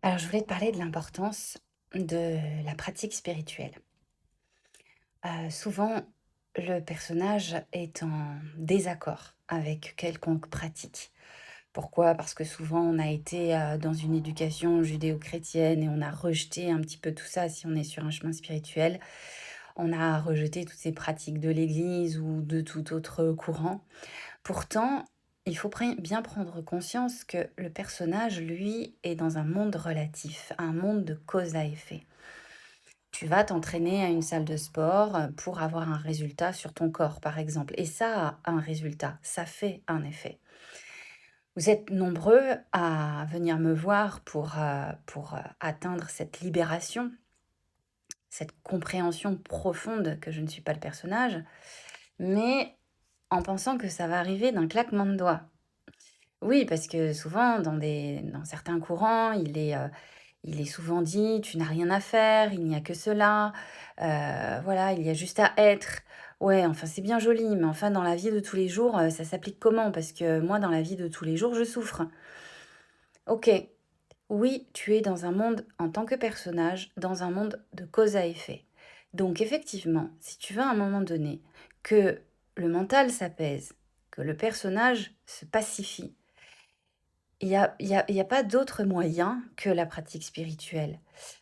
Alors, je voulais te parler de l'importance de la pratique spirituelle. Souvent, le personnage est en désaccord avec quelconque pratique. Pourquoi? Parce que souvent, on a été dans une éducation judéo-chrétienne et on a rejeté un petit peu tout ça si on est sur un chemin spirituel. On a rejeté toutes ces pratiques de l'Église ou de tout autre courant. Pourtant, il faut bien prendre conscience que le personnage, lui, est dans un monde relatif, un monde de cause à effet. Tu vas t'entraîner à une salle de sport pour avoir un résultat sur ton corps, par exemple. Et ça a un résultat, ça fait un effet. Vous êtes nombreux à venir me voir pour atteindre cette libération, cette compréhension profonde que je ne suis pas le personnage, mais en pensant que ça va arriver d'un claquement de doigts. Oui, parce que souvent dans certains courants, il est souvent dit: «Tu n'as rien à faire, il n'y a que cela, voilà, il y a juste à être». Ouais, enfin, c'est bien joli, mais enfin, dans la vie de tous les jours, ça s'applique comment? Parce que moi, dans la vie de tous les jours, je souffre. OK, oui, tu es dans un monde, en tant que personnage, dans un monde de cause à effet. Donc effectivement, si tu veux à un moment donné que le mental s'apaise, que le personnage se pacifie, il y a pas d'autre moyen que la pratique spirituelle.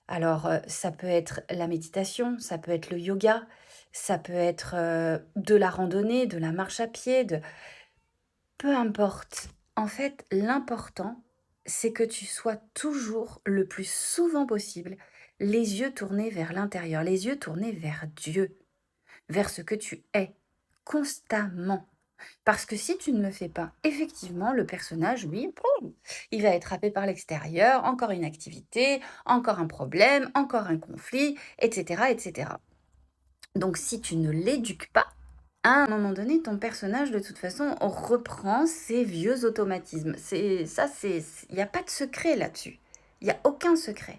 Alors, ça peut être la méditation, ça peut être le yoga, ça peut être, de la randonnée, de la marche à pied, peu importe. En fait, l'important, c'est que tu sois toujours, le plus souvent possible, les yeux tournés vers l'intérieur, les yeux tournés vers Dieu, vers ce que tu es, constamment. Parce que si tu ne le fais pas, effectivement, le personnage, lui, poum, il va être happé par l'extérieur, encore une activité, encore un problème, encore un conflit, etc., etc. Donc si tu ne l'éduques pas, à un moment donné, ton personnage, de toute façon, reprend ses vieux automatismes. Il n'y a pas de secret là-dessus. Il n'y a aucun secret.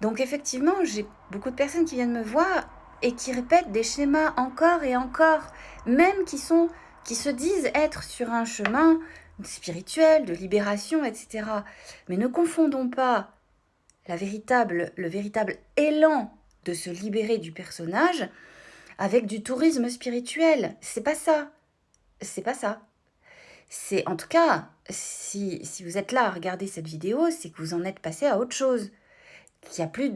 Donc effectivement, j'ai beaucoup de personnes qui viennent me voir et qui répètent des schémas encore et encore, même qui se disent être sur un chemin spirituel, de libération, etc. Mais ne confondons pas le véritable élan de se libérer du personnage avec du tourisme spirituel. C'est pas ça. C'est pas ça. C'est en tout cas, si vous êtes là à regarder cette vidéo, c'est que vous en êtes passé à autre chose. Qu'il y a plus,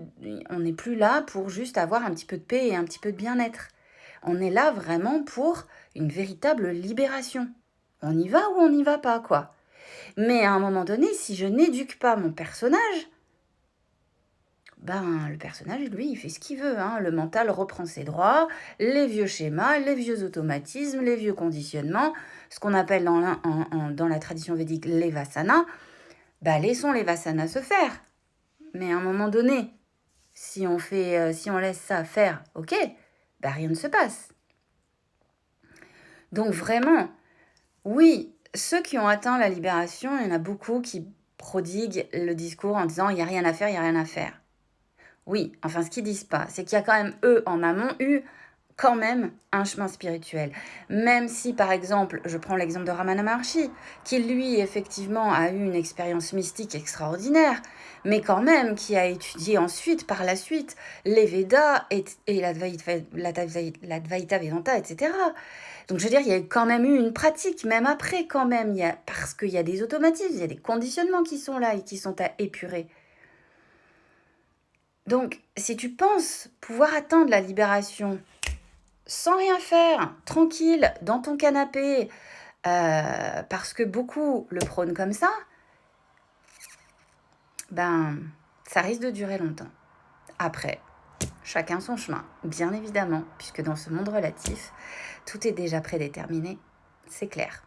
on n'est plus là pour juste avoir un petit peu de paix et un petit peu de bien-être. On est là vraiment pour une véritable libération. On y va ou on n'y va pas, quoi. Mais à un moment donné, si je n'éduque pas mon personnage, ben le personnage, lui, il fait ce qu'il veut, hein. Le mental reprend ses droits, les vieux schémas, les vieux automatismes, les vieux conditionnements, ce qu'on appelle dans la tradition védique les vasanas. Ben, laissons les vasanas se faire. Mais à un moment donné, si on laisse ça faire, ok, bah rien ne se passe. Donc vraiment, oui, ceux qui ont atteint la libération, il y en a beaucoup qui prodiguent le discours en disant il n'y a rien à faire, il n'y a rien à faire. Oui, enfin ce qu'ils disent pas, c'est qu'il y a quand même, eux, en amont, eu quand même un chemin spirituel. Même si, par exemple, je prends l'exemple de Ramana Maharshi, qui lui, effectivement, a eu une expérience mystique extraordinaire, mais quand même, qui a étudié ensuite, par la suite, les Védas et l'Advaita Vedanta, etc. Donc, je veux dire, il y a quand même eu une pratique, même après, quand même, parce qu'il y a des automatismes, il y a des conditionnements qui sont là et qui sont à épurer. Donc, si tu penses pouvoir atteindre la libération sans rien faire, tranquille, dans ton canapé, parce que beaucoup le prônent comme ça, ben, ça risque de durer longtemps. Après, chacun son chemin, bien évidemment, puisque dans ce monde relatif, tout est déjà prédéterminé, c'est clair.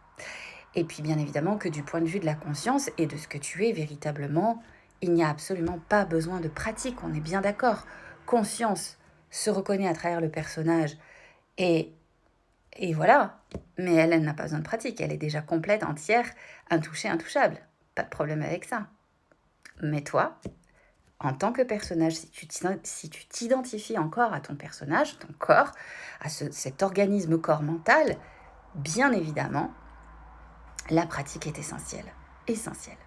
Et puis, bien évidemment, que du point de vue de la conscience et de ce que tu es véritablement, il n'y a absolument pas besoin de pratique, on est bien d'accord. Conscience se reconnaît à travers le personnage et voilà. Mais elle n'a pas besoin de pratique. Elle est déjà complète, entière, intouchée, intouchable. Pas de problème avec ça. Mais toi, en tant que personnage, si tu t'identifies encore à ton personnage, ton corps, à cet organisme corps mental, bien évidemment, la pratique est essentielle. Essentielle.